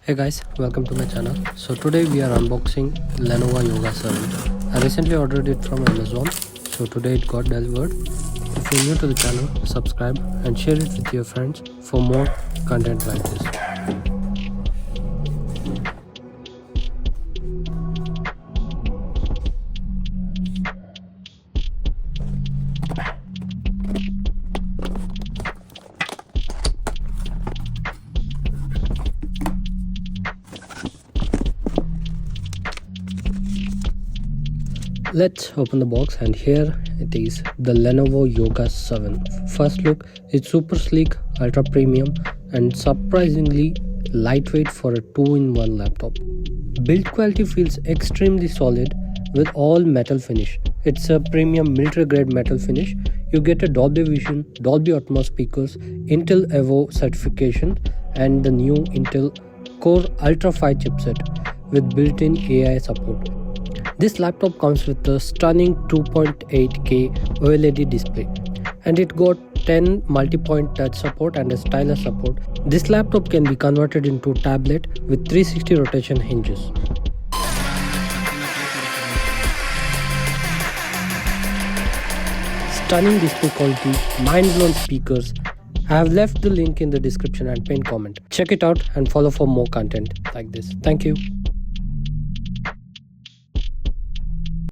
Hey guys, welcome to my channel. So today we are unboxing Lenovo Yoga 7. I recently ordered it from Amazon, so today it got delivered. If you're new to the channel, subscribe and share it with your friends for more content like this. Let's open the box, and here it is, the Lenovo Yoga 7. First look, it's super sleek, ultra premium and surprisingly lightweight for a 2-in-1 laptop. Build quality feels extremely solid with all metal finish. It's a premium military grade metal finish. You get a Dolby Vision, Dolby Atmos speakers, Intel Evo certification and the new Intel Core Ultra 5 chipset with built-in AI support. This laptop comes with a stunning 2.8K OLED display, and it got 10 multi-point touch support and a stylus support. This laptop can be converted into a tablet with 360 rotation hinges. Stunning display quality, mind-blown speakers. I have left the link in the description and pinned comment. Check it out and follow for more content like this. Thank you.